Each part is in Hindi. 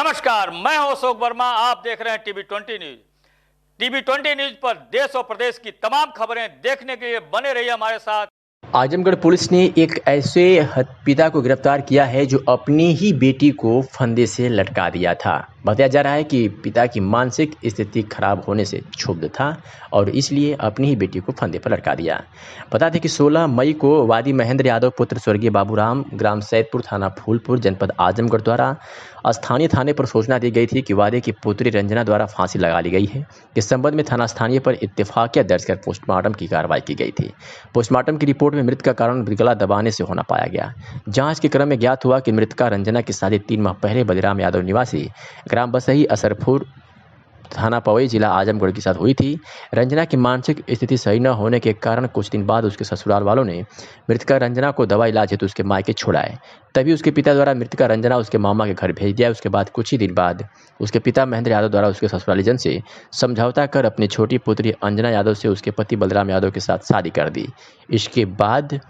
नमस्कार, मैं हूं अशोक वर्मा। आप देख रहे हैं टीवी 20 न्यूज। टीवी 20 न्यूज पर देश और प्रदेश की तमाम खबरें देखने के लिए बने रहिए हमारे साथ। आजमगढ़ पुलिस ने एक ऐसे पिता को गिरफ्तार किया है जो अपनी ही बेटी को फंदे से लटका दिया था। बताया जा रहा है कि पिता की मानसिक स्थिति खराब होने से क्षुब्ध था और इसलिए अपनी ही बेटी को फंदे पर लटका दिया। बता दें कि 16 मई को वादी महेंद्र यादव पुत्र स्वर्गीय बाबूराम, ग्राम सैदपुर, थाना फूलपुर, जनपद आजमगढ़ द्वारा स्थानीय थाने पर सूचना दी गई थी कि वादे की पुत्री रंजना द्वारा फांसी लगा ली गई है। इस संबंध में थाना स्थानीय पर इत्तेफाकिया दर्ज कर पोस्टमार्टम की कार्रवाई की गई थी। पोस्टमार्टम की रिपोर्ट में मृत का कारण गला दबाने से होना पाया गया। जांच के क्रम में ज्ञात हुआ कि मृतका रंजना की शादी 3 माह पहले बलिराम यादव निवासी ग्राम बसही असरपुर, थाना पवई, जिला आजमगढ़ के साथ हुई थी। रंजना की मानसिक स्थिति सही न होने के कारण कुछ दिन बाद उसके ससुराल वालों ने मृतका रंजना को दवा इलाज हेतु उसके मायके छोड़ाए। तभी उसके पिता द्वारा मृतका रंजना उसके मामा के घर भेज दिया। उसके बाद कुछ ही दिन बाद उसके पिता महेंद्र यादव द्वारा उसके ससुरालीजन से समझौता कर अपनी छोटी पुत्री अंजना यादव से उसके पति बलराम यादव के साथ शादी कर दी। इसके बाद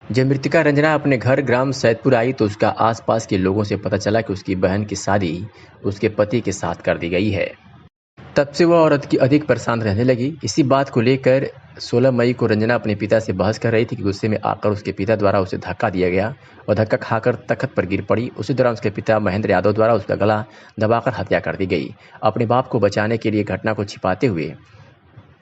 जब मृतका रंजना अपने घर ग्राम सैदपुर आई तो उसका आसपास के लोगों से पता चला कि उसकी बहन की शादी उसके पति के साथ कर दी गई है। तब से वह औरत की अधिक परेशान रहने लगी। इसी बात को लेकर 16 मई को रंजना अपने पिता से बहस कर रही थी कि गुस्से में आकर उसके पिता द्वारा उसे धक्का दिया गया और धक्का खाकर तख्त पर गिर पड़ी। उसी दौरान उसके पिता महेंद्र यादव द्वारा उसका गला दबाकर हत्या कर दी गई। अपने बाप को बचाने के लिए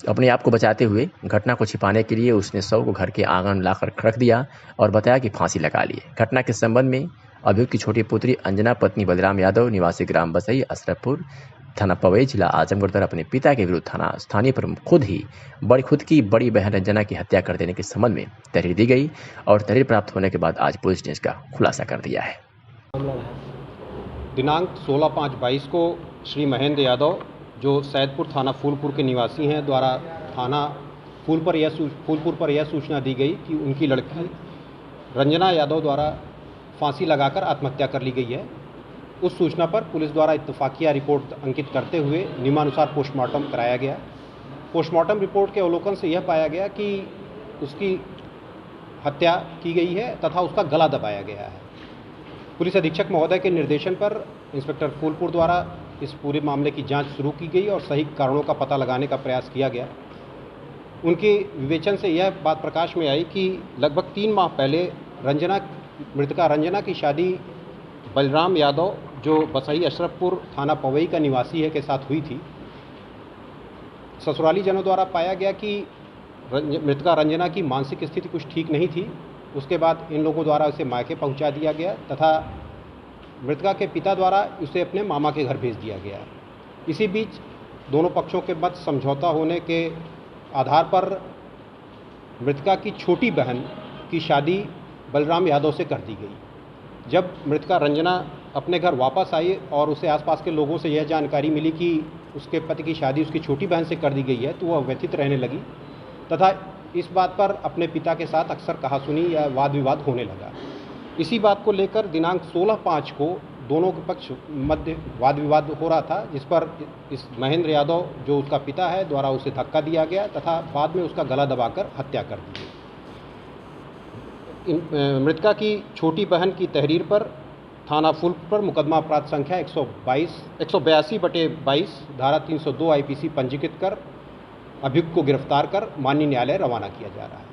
अपने आप को बचाते हुए घटना को छिपाने के लिए उसने शव को घर के आंगन लाकर रख दिया और बताया कि फांसी लगा ली। घटना के संबंध में अभियुक्त की छोटी पुत्री अंजना पत्नी बलराम यादव निवासी ग्राम बसई असरपुर, थाना पवई, जिला आजमगढ़ द्वारा अपने पिता के विरुद्ध थाना स्थानीय पर खुद की बड़ी बहन रंजना की हत्या कर देने के संबंध में तहरीर दी गई और तहरीर प्राप्त होने के बाद आज पुलिस ने इसका खुलासा कर दिया है। दिनांक 16/5/22 को श्री महेंद्र यादव जो सैदपुर थाना फूलपुर के निवासी हैं द्वारा थाना फूलपुर पर यह सूचना दी गई कि उनकी लड़की रंजना यादव द्वारा फांसी लगाकर आत्महत्या कर ली गई है। उस सूचना पर पुलिस द्वारा इत्तेफाकिया रिपोर्ट अंकित करते हुए नियमानुसार पोस्टमार्टम कराया गया। पोस्टमार्टम रिपोर्ट के अवलोकन से यह पाया गया कि उसकी हत्या की गई है तथा उसका गला दबाया गया है। पुलिस अधीक्षक महोदय के निर्देशन पर इंस्पेक्टर फूलपुर द्वारा इस पूरे मामले की जांच शुरू की गई और सही कारणों का पता लगाने का प्रयास किया गया। उनके विवेचन से यह बात प्रकाश में आई कि लगभग 3 माह पहले मृतका रंजना की शादी बलराम यादव जो बसही अशरफपुर, थाना पवई का निवासी है, के साथ हुई थी। ससुराली जनों द्वारा पाया गया कि मृतका रंजना की मानसिक स्थिति कुछ ठीक नहीं थी। उसके बाद इन लोगों द्वारा उसे मायके पहुंचा दिया गया तथा मृतका के पिता द्वारा उसे अपने मामा के घर भेज दिया गया। इसी बीच दोनों पक्षों के मध्य समझौता होने के आधार पर मृतका की छोटी बहन की शादी बलराम यादव से कर दी गई। जब मृतका रंजना अपने घर वापस आई और उसे आसपास के लोगों से यह जानकारी मिली कि उसके पति की शादी उसकी छोटी बहन से कर दी गई है तो वह व्यथित रहने लगी तथा इस बात पर अपने पिता के साथ अक्सर कहासुनी या वाद विवाद होने लगा। इसी बात को लेकर दिनांक 16/5 को दोनों के पक्ष मध्य वाद विवाद हो रहा था, जिस पर इस महेंद्र यादव जो उसका पिता है द्वारा उसे धक्का दिया गया तथा बाद में उसका गला दबाकर हत्या कर दी गई। मृतका की छोटी बहन की तहरीर पर थाना फूलपुर पर मुकदमा अपराध संख्या 182/22 धारा 302 IPC पंजीकृत कर अभियुक्त को गिरफ्तार कर माननीय न्यायालय रवाना किया जा रहा है।